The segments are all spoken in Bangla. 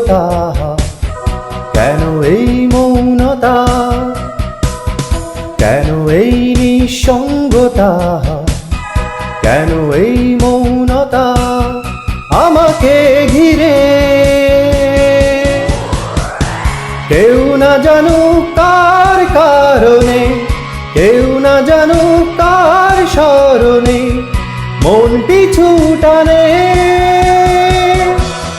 নিঃসঙ্গতা, কেন এই মৌনতা, কেন এই নিঃসঙ্গতা, কেন এই মৌনতা আমাকে ঘিরে। কেউ না জানুক কার কারণে, কেউ না জানুক কার স্মরণে মন পিছু টানে,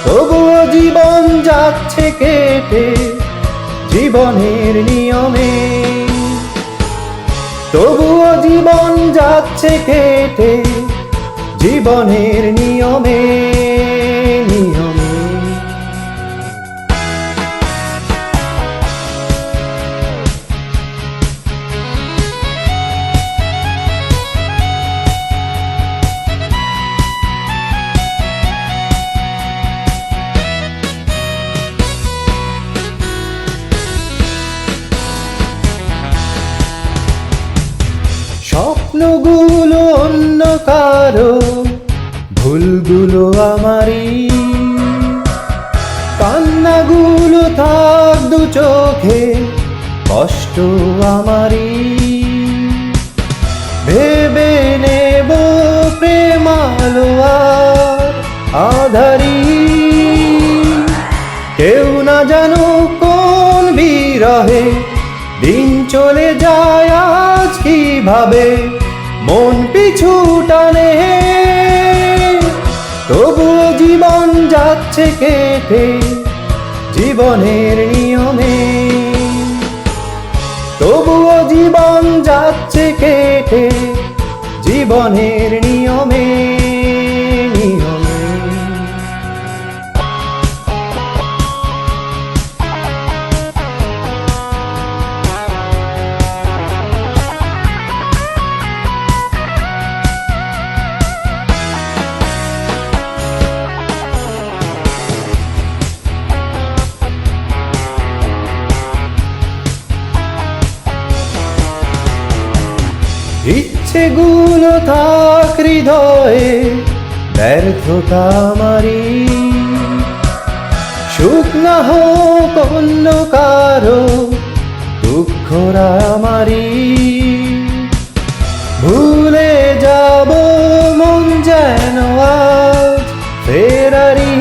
তবুও জীবন যাচ্ছে কেটে জীবনের নিয়মে, তবুও জীবন যাচ্ছে কেটে জীবনের নিয়মে নিয়মে। স্বপ্নগুলো অন্য কারো, ভুলগুলো আমারই, কান্নাগুলো থাক দু চোখে, কষ্ট আমারই। ভেবে নেব প্রেমালো আর আধারি, কেউ না জানো কোন বিরহে দিন চলে যায় আজ কিভাবে মন পিছু টানে, তবুও জীবন যাচ্ছে কেটে জীবনের নিয়মে, তবুও জীবন যাচ্ছে কেটে জীবনের নিয়মে নিয়মে। ইচ্ছেগুলো থাক হৃদয়ে, ব্যর্থতা আমারই, সুখ না হোক অন্য কারো, দুঃখরা আমারই। ভুলে যাব মন যেন আজ ফেরারি,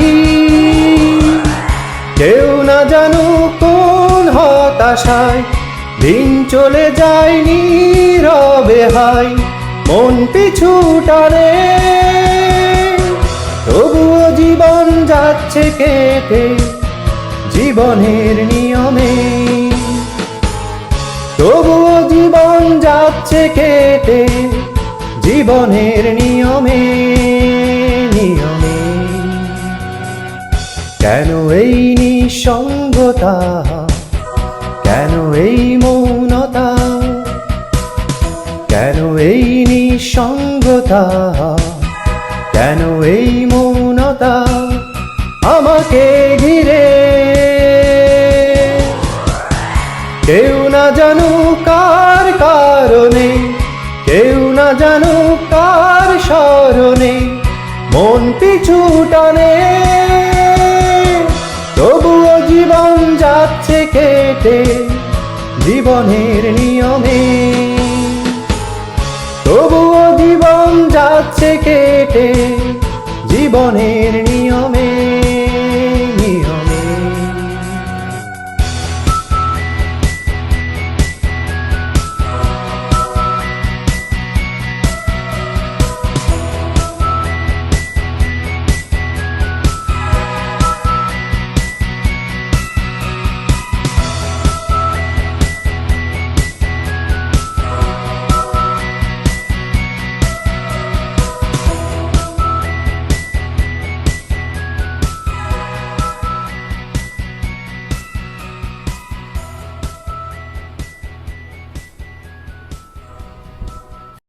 কেউ না জানো কোন হতাশায় দিন চলে যায় নীরবে হায় মন পিছু টানে, তবুও জীবন যাচ্ছে কেটে জীবনের নিয়মে, তবুও জীবন যাচ্ছে কেটে জীবনের নিয়মে নিয়মে। কেন এই নিঃসঙ্গতা, কেন এই মৌনতা, কেন এই নিঃসঙ্গতা, কেন এই মৌনতা আমাকে ঘিরে। কেউ না জানো কার কারণে, কেউ না জানো কার স্মরণে মন পিছু টানে, তবুও জীবন যাচ্ছে কেটে জীবনের নিয়মে, তবুও জীবন যাচ্ছে কেটে জীবনের নিয়মে।